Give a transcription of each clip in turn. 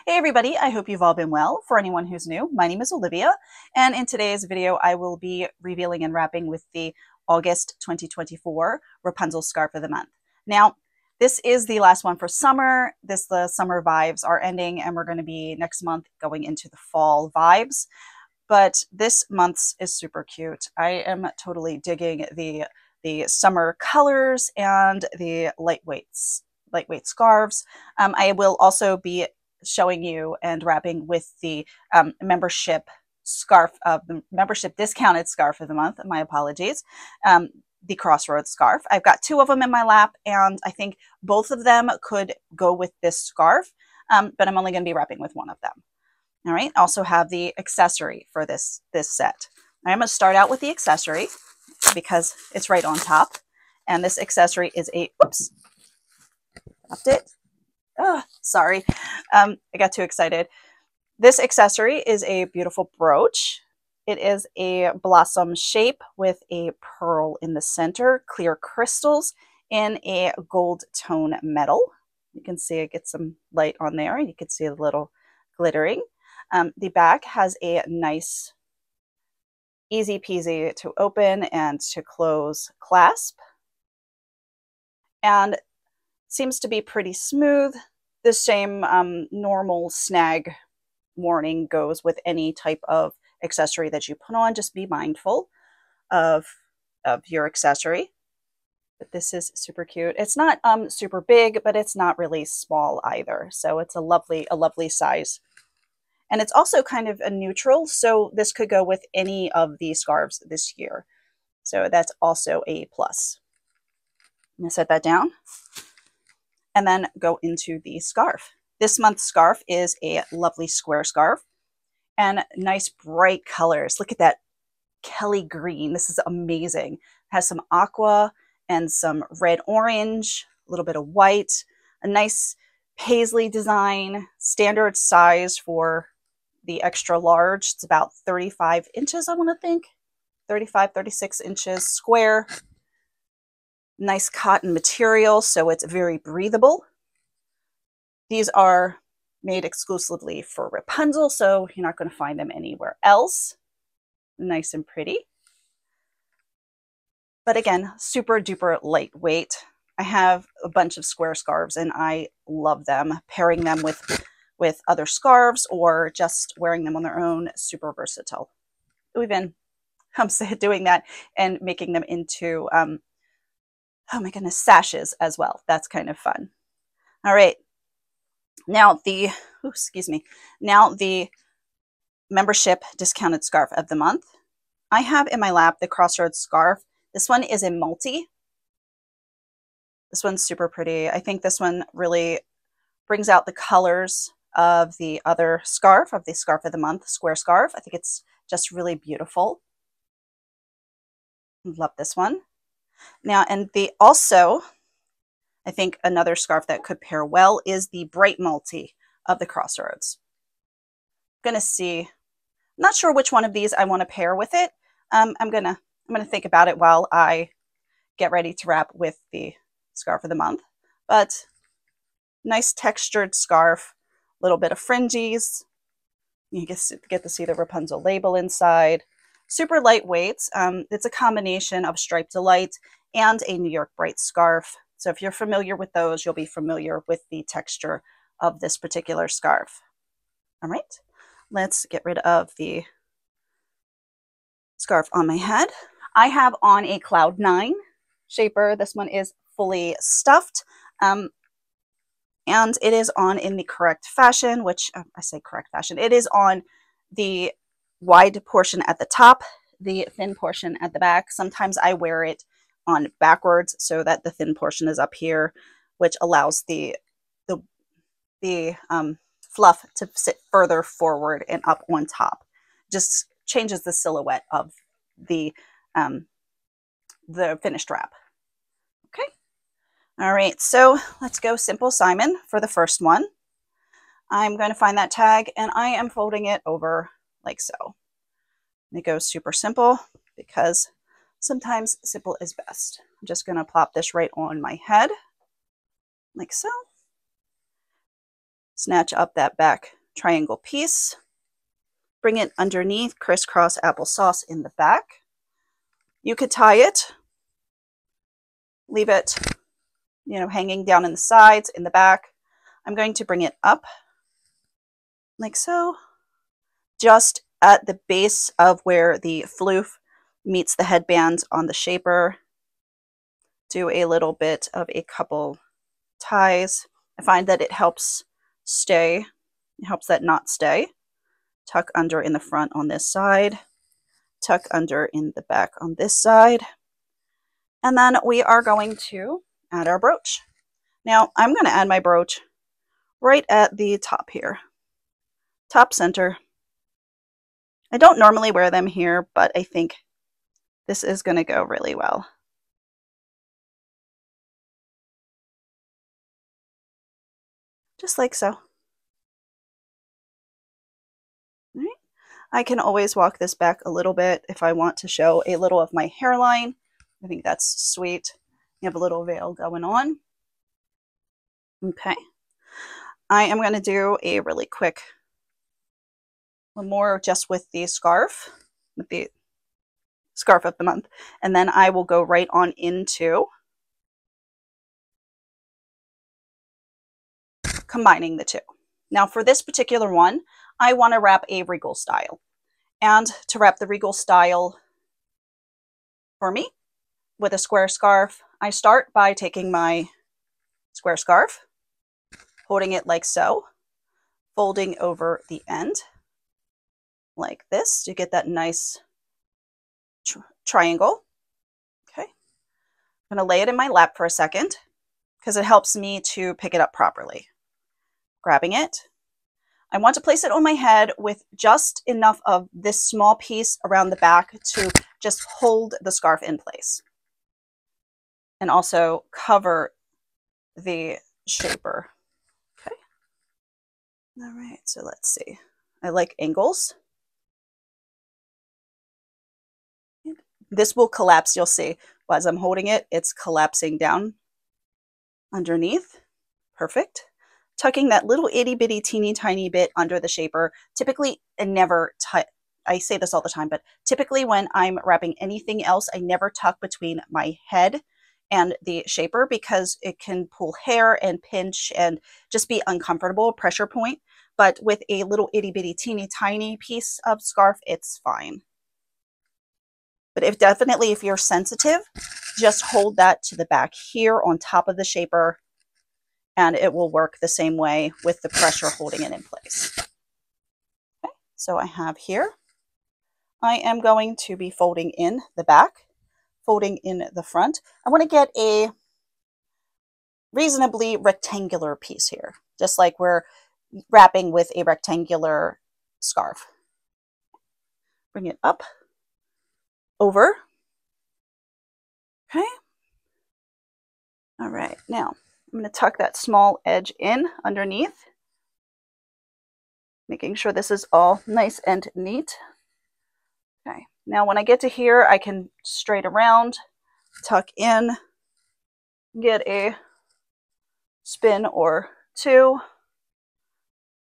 Hey everybody, I hope you've all been well. For anyone who's new, my name is Olivia, and in today's video I will be revealing and wrapping with the August 2024 Rapunzel Scarf of the Month. Now, this is the last one for summer. The summer vibes are ending, and we're going to be next month going into the fall vibes. But this month's is super cute. I am totally digging the summer colors and the lightweight scarves. I will also be showing you and wrapping with the membership discounted scarf of the month. My apologies. The Crossroads scarf. I've got two of them in my lap, and I think both of them could go with this scarf, but I'm only going to be wrapping with one of them. All right. Also have the accessory for this set. I'm going to start out with the accessory because it's right on top, and this accessory is a dropped it. Oh, sorry. I got too excited. This accessory is a beautiful brooch. It is a blossom shape with a pearl in the center, clear crystals in a gold tone metal. You can see it gets some light on there. You can see a little glittering. The back has a nice, easy peasy to open and to close clasp. And seems to be pretty smooth. The same normal snag warning goes with any type of accessory that you put on. Just be mindful of your accessory. But this is super cute. It's not super big, but it's not really small either. So it's a lovely size. And it's also kind of a neutral, so this could go with any of the scarves this year. So that's also a plus. I'm going to set that down and then go into the scarf. This month's scarf is a lovely square scarf and nice bright colors. Look at that Kelly green. This is amazing. It has some aqua and some red orange, a little bit of white, a nice paisley design, standard size for the extra large. It's about 35 inches, I want to think. 35, 36 inches square. Nice cotton material, so it's very breathable. These are made exclusively for Wrapunzel, so you're not going to find them anywhere else. Nice and pretty. But again, super duper lightweight. I have a bunch of square scarves and I love them. Pairing them with other scarves or just wearing them on their own, super versatile. Even doing that and making them into oh my goodness, sashes as well. That's kind of fun. All right. Now the membership discounted scarf of the month. I have in my lap the Crossroads scarf. This one is a multi. This one's super pretty. I think this one really brings out the colors of the other scarf, of the scarf of the month, square scarf. I think it's just really beautiful. Love this one. Now, and I think another scarf that could pair well is the bright multi of the Crossroads. I'm gonna see. I'm not sure which one of these I want to pair with it. I'm gonna think about it while I get ready to wrap with the scarf of the month. But nice textured scarf, a little bit of fringes. You get to see the Wrapunzel label inside. Super lightweight. It's a combination of Striped Delight and a New York Bright scarf. So if you're familiar with those, you'll be familiar with the texture of this particular scarf. All right, let's get rid of the scarf on my head. I have on a Cloud 9 shaper. This one is fully stuffed. And it is on in the correct fashion, which I say correct fashion. It is on the wide portion at the top, the thin portion at the back. Sometimes I wear it on backwards so that the thin portion is up here, which allows the fluff to sit further forward and up on top. Just changes the silhouette of the finished wrap. Okay. All right, so let's go Simple Simon for the first one. I'm going to find that tag and I am folding it over like so. It goes super simple because sometimes simple is best. I'm just going to plop this right on my head like so. snatch up that back triangle piece, bring it underneath, crisscross applesauce in the back. You could tie it, leave it, you know, hanging down in the sides, in the back. I'm going to bring it up like so, just at the base of where the floof meets the headband on the shaper. Do a little bit of a couple ties. I find that it helps stay, it helps that knot stay. Tuck under in the front on this side, tuck under in the back on this side. And then we are going to add our brooch. Now I'm going to add my brooch right at the top here, top center. I don't normally wear them here, but I think this is going to go really well. Just like so. All right. I can always walk this back a little bit if I want to show a little of my hairline. I think that's sweet. You have a little veil going on. Okay. I am going to do a really quick one more just with the scarf, with the scarf of the month, and then I will go right on into combining the two. Now for this particular one, I want to wrap a regal style. And to wrap the regal style for me with a square scarf, I start by taking my square scarf, holding it like so, folding over the end like this to get that nice triangle. Okay. I'm going to lay it in my lap for a second because it helps me to pick it up properly. Grabbing it. I want to place it on my head with just enough of this small piece around the back to just hold the scarf in place. And also cover the shaper. Okay. All right, so let's see. I like angles. This will collapse, you'll see. As I'm holding it, it's collapsing down underneath. Perfect. Tucking that little itty bitty teeny tiny bit under the shaper. Typically, I say this all the time, but typically when I'm wrapping anything else, I never tuck between my head and the shaper because it can pull hair and pinch and just be uncomfortable, pressure point. But with a little itty bitty teeny tiny piece of scarf, it's fine. But if you're sensitive, just hold that to the back here on top of the shaper, and it will work the same way with the pressure holding it in place. Okay, so I have here, I am going to be folding in the back, folding in the front. I want to get a reasonably rectangular piece here, just like we're wrapping with a rectangular scarf. Bring it up, over. Okay. All right, now I'm going to tuck that small edge in underneath, making sure this is all nice and neat. Okay, now when I get to here, I can straight around, tuck in, get a spin or two,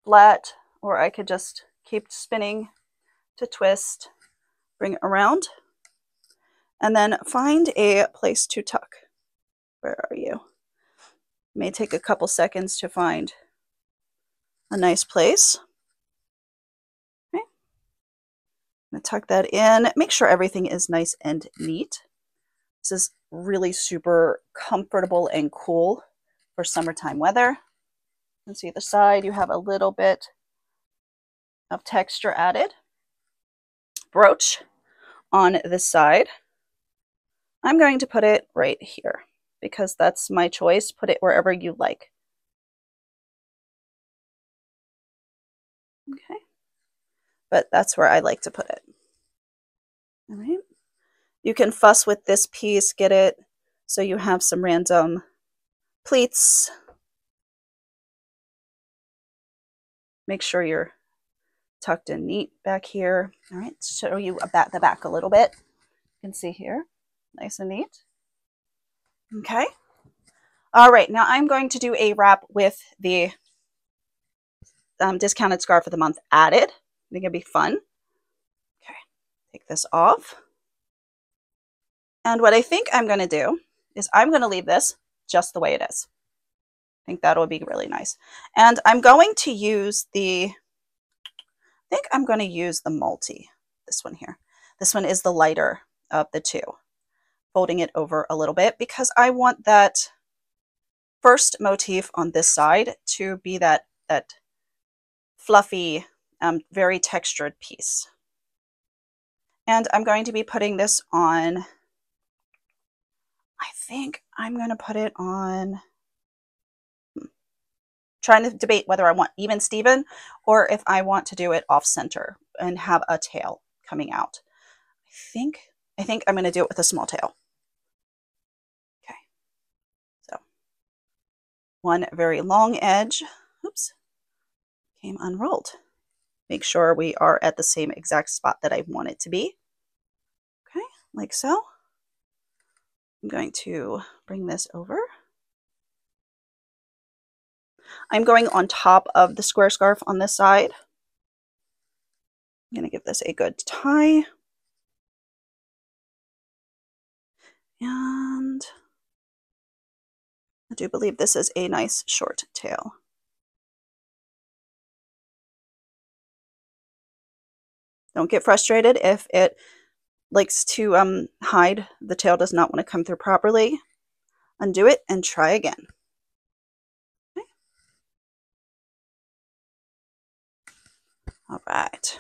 flat, or I could just keep spinning to twist, bring it around, and then find a place to tuck. Where are you? It may take a couple seconds to find a nice place. Okay. I'm going to tuck that in. Make sure everything is nice and neat. This is really super comfortable and cool for summertime weather. You can see the side, you have a little bit of texture added. Brooch on this side. I'm going to put it right here because that's my choice. Put it wherever you like. Okay. But that's where I like to put it. All right. You can fuss with this piece, get it so you have some random pleats. Make sure you're tucked in neat back here. All right, show you the back a little bit. You can see here, nice and neat. Okay. All right, now I'm going to do a wrap with the discounted scarf of the month added. I think it'd be fun. Okay, take this off. And what I think I'm going to do is I'm going to leave this just the way it is. I think that'll be really nice. And I'm going to use I think I'm going to use the multi, this one here. This one is the lighter of the two. Folding it over a little bit because I want that first motif on this side to be that fluffy, very textured piece. And I'm going to be putting this on, I think I'm going to put it on, trying to debate whether I want even Steven or if I want to do it off center and have a tail coming out. I think I'm going to do it with a small tail. Okay. So one very long edge, oops, came unrolled. Make sure we are at the same exact spot that I want it to be. Okay, like so. I'm going to bring this over. I'm going on top of the square scarf on this side. I'm going to give this a good tie. And I do believe this is a nice short tail. Don't get frustrated if it likes to hide. The tail does not want to come through properly. Undo it and try again. Okay. All right.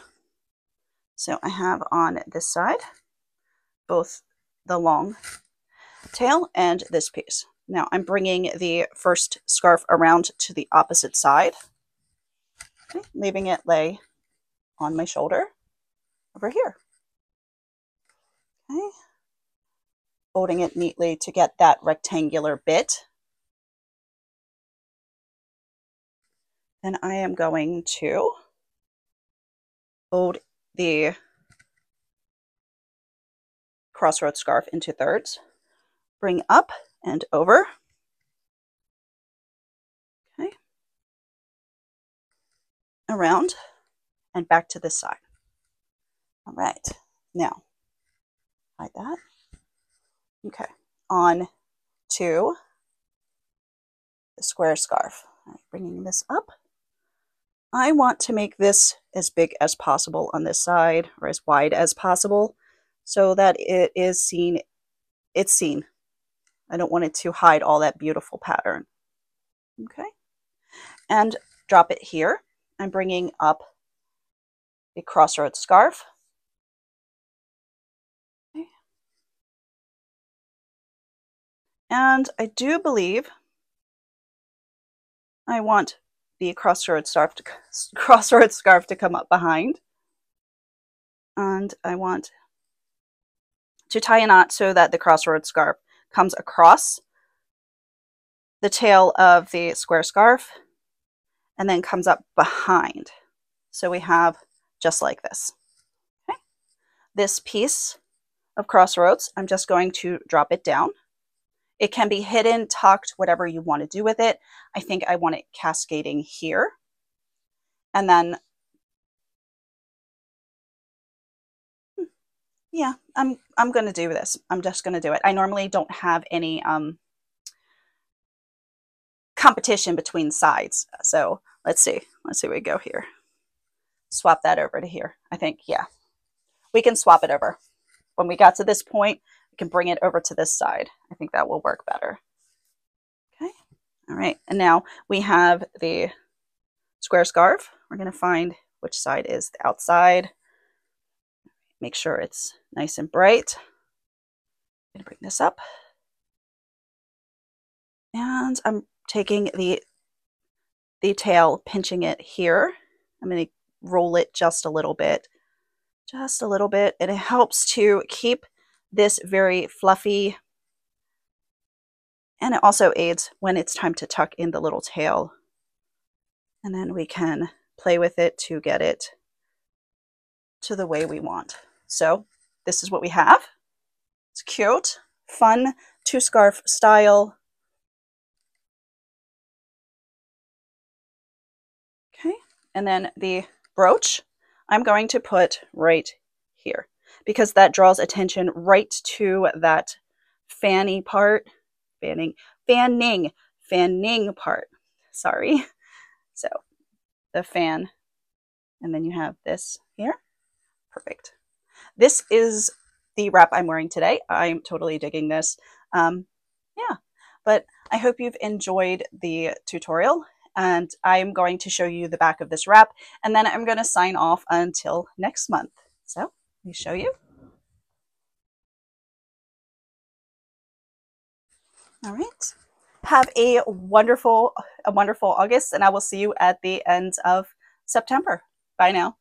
So I have on this side both the long tail and this piece. Now I'm bringing the first scarf around to the opposite side, okay, leaving it lay on my shoulder over here. Okay. Folding it neatly to get that rectangular bit. Then I am going to fold the crossroads scarf into thirds, bring up and over. Okay. Around and back to this side. All right. Now, like that. Okay. On to the square scarf. All right, bringing this up. I want to make this as big as possible on this side, or as wide as possible, so that it is seen. It's seen. I don't want it to hide all that beautiful pattern. Okay. And drop it here. I'm bringing up the crossroads scarf. Okay. And I do believe I want the crossroads scarf to come up behind. And I want to tie a knot so that the crossroads scarf comes across the tail of the square scarf and then comes up behind. So we have just like this. Okay. This piece of crossroads, I'm just going to drop it down. It can be hidden, tucked, whatever you want to do with it. I think I want it cascading here. And then, yeah, I'm going to do this. I'm just going to do it. I normally don't have any competition between sides. So let's see. Let's see where we go here. Swap that over to here. I think, yeah, we can swap it over. When we got to this point, we can bring it over to this side. I think that will work better. Okay. All right. And now we have the square scarf. We're going to find which side is the outside. Make sure it's nice and bright. I'm going to bring this up. And I'm taking the tail, pinching it here. I'm going to roll it just a little bit. Just a little bit. And it helps to keep this very fluffy. And it also aids when it's time to tuck in the little tail. And then we can play with it to get it to the way we want. So this is what we have. It's cute, fun, two-scarf style. Okay, And then the brooch, I'm going to put right here because that draws attention right to that fanny part, fanning part. Sorry. So the fan, and then you have this here. Perfect. This is the wrap I'm wearing today. I'm totally digging this. Yeah, but I hope you've enjoyed the tutorial, and I'm going to show you the back of this wrap, and then I'm going to sign off until next month. So let me show you. All right. Have a wonderful August, and I will see you at the end of September. Bye now.